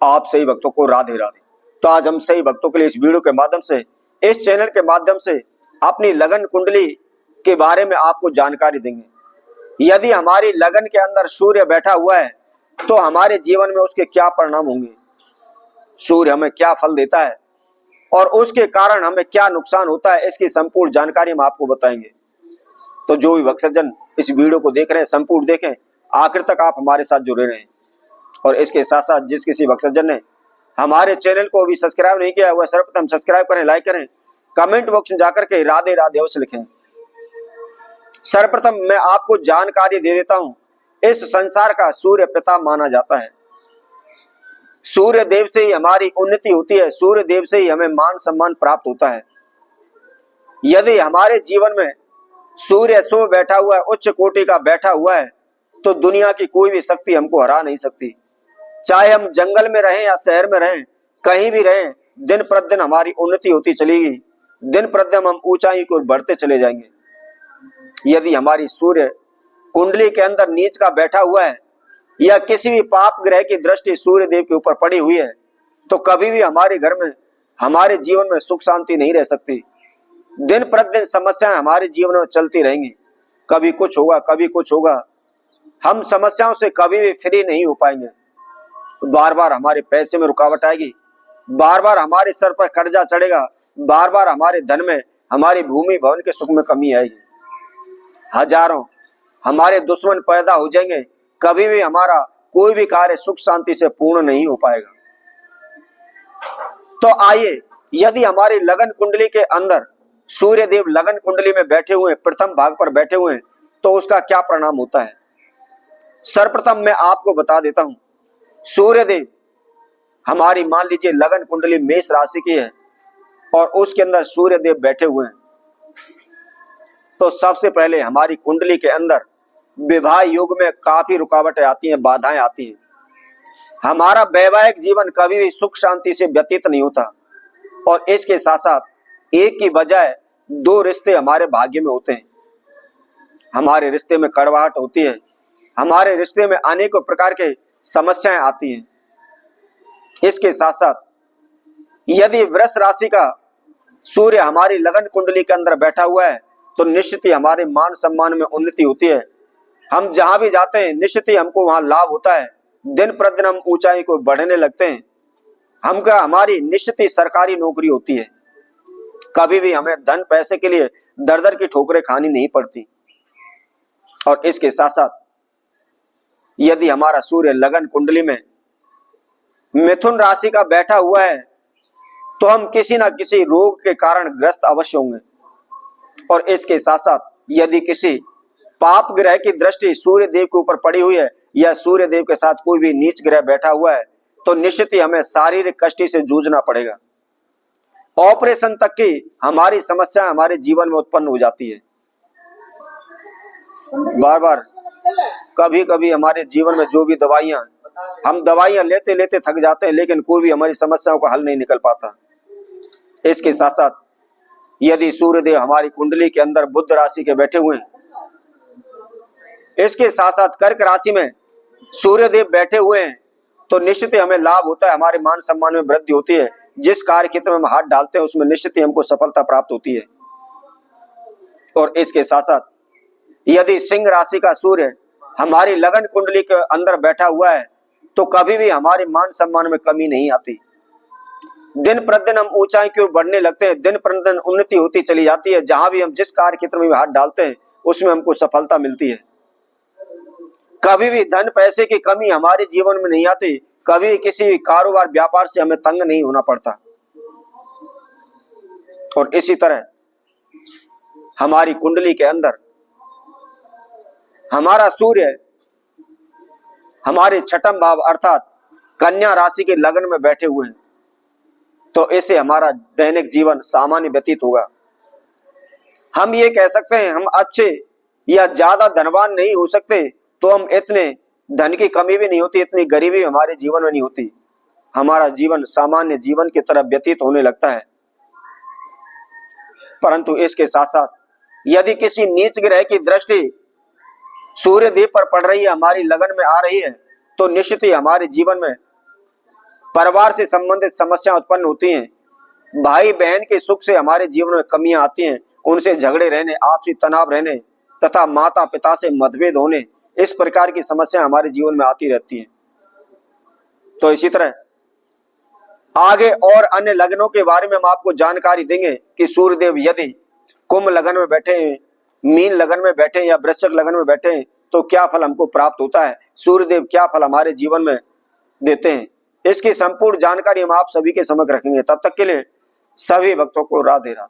आप सही भक्तों को राधे राधे। तो आज हम सही भक्तों के लिए इस वीडियो के माध्यम से, इस चैनल के माध्यम से अपनी लगन कुंडली के बारे में आपको जानकारी देंगे। यदि हमारी लगन के अंदर सूर्य बैठा हुआ है तो हमारे जीवन में उसके क्या परिणाम होंगे, सूर्य हमें क्या फल देता है और उसके कारण हमें क्या नुकसान होता है, इसकी संपूर्ण जानकारी हम आपको बताएंगे। तो जो भी भक्तजन इस वीडियो को देख रहे हैं संपूर्ण देखें, आखिर तक आप हमारे साथ जुड़े रहें। और इसके साथ साथ जिस किसी भक्तजन ने हमारे चैनल को अभी सब्सक्राइब नहीं किया है वह सर्वप्रथम सब्सक्राइब करें, लाइक करें, कमेंट बॉक्स में जाकर के राधे राधे अवश्य लिखें। सर्वप्रथम मैं आपको जानकारी दे देता हूं, इस संसार का सूर्य पिता माना जाता है। सूर्य देव से ही हमारी उन्नति होती है, सूर्य देव से ही हमें मान सम्मान प्राप्त होता है। यदि हमारे जीवन में सूर्य सो बैठा हुआ है, उच्च कोटि का बैठा हुआ है, तो दुनिया की कोई भी शक्ति हमको हरा नहीं सकती। चाहे हम जंगल में रहें या शहर में रहें, कहीं भी रहें, दिन प्रतिदिन हमारी उन्नति होती चलेगी, दिन प्रतिदिन हम ऊंचाई को बढ़ते चले जाएंगे। यदि हमारी सूर्य कुंडली के अंदर नीच का बैठा हुआ है या किसी भी पाप ग्रह की दृष्टि सूर्य देव के ऊपर पड़ी हुई है, तो कभी भी हमारे घर में, हमारे जीवन में सुख शांति नहीं रह सकती। दिन प्रतिदिन समस्याएं हमारे जीवन में चलती रहेंगी, कभी कुछ होगा कभी कुछ होगा। हम समस्याओं से कभी भी फ्री नहीं हो पाएंगे। बार बार हमारे पैसे में रुकावट आएगी, बार बार हमारे सर पर कर्जा चढ़ेगा, बार बार हमारे धन में, हमारी भूमि भवन के सुख में कमी आएगी। हजारों हमारे दुश्मन पैदा हो जाएंगे, कभी भी हमारा कोई भी कार्य सुख शांति से पूर्ण नहीं हो पाएगा। तो आइए, यदि हमारी लगन कुंडली के अंदर सूर्य देव लगन कुंडली में बैठे हुए हैं, प्रथम भाग पर बैठे हुए हैं, तो उसका क्या परिणाम होता है। सर्वप्रथम मैं आपको बता देता हूं, सूर्य देव हमारी मान लीजिए लगन कुंडली मेष राशि की है और उसके अंदर सूर्य देव बैठे हुए हैं, तो सबसे पहले हमारी कुंडली के अंदर विवाह योग में काफी रुकावटें आती हैं, बाधाएं आती हैं। हमारा वैवाहिक जीवन कभी भी सुख शांति से व्यतीत नहीं होता। और इसके साथ साथ एक की बजाय दो रिश्ते हमारे भाग्य में होते हैं। हमारे रिश्ते में कड़वाहट होती है, हमारे रिश्ते में अनेकों प्रकार के समस्याएं आती हैं। इसके साथ साथ यदि वृष राशि का सूर्य हमारी लगन कुंडली के अंदर बैठा हुआ है, तो निश्चित ही हमारे मान सम्मान में उन्नति होती है। हम जहां भी जाते हैं निश्चित ही हमको वहां लाभ होता है, दिन प्रतिदिन हम ऊंचाई को बढ़ने लगते हैं। हमारी निश्चित ही सरकारी नौकरी होती है, कभी भी हमें धन पैसे के लिए दर दर की ठोकरें खानी नहीं पड़ती। और इसके साथ साथ यदि हमारा सूर्य लगन कुंडली में मिथुन राशि का बैठा हुआ है, तो हम किसी ना किसी रोग के कारण ग्रस्त अवश्य होंगे। और इसके साथ साथ यदि किसी पाप ग्रह की दृष्टि सूर्य देव के ऊपर पड़ी हुई है या सूर्य देव के साथ कोई भी नीच ग्रह बैठा हुआ है, तो निश्चित ही हमें शारीरिक कष्ट से जूझना पड़ेगा। ऑपरेशन तक की हमारी समस्या हमारे जीवन में उत्पन्न हो जाती है। बार बार कभी कभी हमारे जीवन में जो भी दवाइयां, हम दवाइयां लेते लेते थक जाते हैं, लेकिन कोई भी हमारी समस्याओं का हल नहीं निकल पाता। इसके साथ साथ यदि सूर्यदेव हमारी कुंडली के अंदर बुध राशि के बैठे हुए हैं, इसके साथ साथ कर्क राशि में सूर्यदेव बैठे हुए हैं, तो निश्चित ही हमें लाभ होता है, हमारे मान सम्मान में वृद्धि होती है। जिस कार्य क्षेत्र में हम हाथ डालते हैं उसमें निश्चित ही हमको सफलता प्राप्त होती है। और इसके साथ साथ यदि सिंह राशि का सूर्य हमारी लगन कुंडली के अंदर बैठा हुआ है, तो कभी भी हमारे मान सम्मान में कमी नहीं आती। दिन प्रतिदिन हम ऊंचाई की ओर बढ़ने लगते हैं, दिन प्रतिदिन उन्नति होती चली जाती है। जहां भी हम जिस कार्य क्षेत्र में हाथ डालते हैं उसमें हमको सफलता मिलती है। कभी भी धन पैसे की कमी हमारे जीवन में नहीं आती, कभी किसी कारोबार व्यापार से हमें तंग नहीं होना पड़ता। और इसी तरह हमारी कुंडली के अंदर हमारा सूर्य हमारे छठम भाव अर्थात कन्या राशि के लगन में बैठे हुए हैं, तो इससे हमारा दैनिक जीवन सामान्य व्यतीत होगा। हम ये कह सकते हैं हम अच्छे या ज्यादा धनवान नहीं हो सकते, तो हम इतने धन की कमी भी नहीं होती, इतनी गरीबी हमारे जीवन में नहीं होती। हमारा जीवन सामान्य जीवन की तरह व्यतीत होने लगता है। परंतु इसके साथ साथ यदि किसी नीच ग्रह की दृष्टि सूर्य देव पर पड़ रही है, हमारी लगन में आ रही है, तो निश्चित ही हमारे जीवन में परिवार से संबंधित समस्या उत्पन्न होती हैं, भाई बहन के सुख से हमारे जीवन में कमियां आती हैं, उनसे झगड़े रहने, आपसी तनाव रहने तथा माता पिता से मतभेद होने, इस प्रकार की समस्या हमारे जीवन में आती रहती हैं। तो इसी तरह आगे और अन्य लग्नों के बारे में हम आपको जानकारी देंगे कि सूर्यदेव यदि कुंभ लगन में बैठे हैं, मीन लगन में बैठे हैं या वृश्चिक लगन में बैठे हैं तो क्या फल हमको प्राप्त होता है, सूर्यदेव क्या फल हमारे जीवन में देते हैं, इसकी संपूर्ण जानकारी हम आप सभी के समक्ष रखेंगे। तब तक के लिए सभी भक्तों को राधे राधे।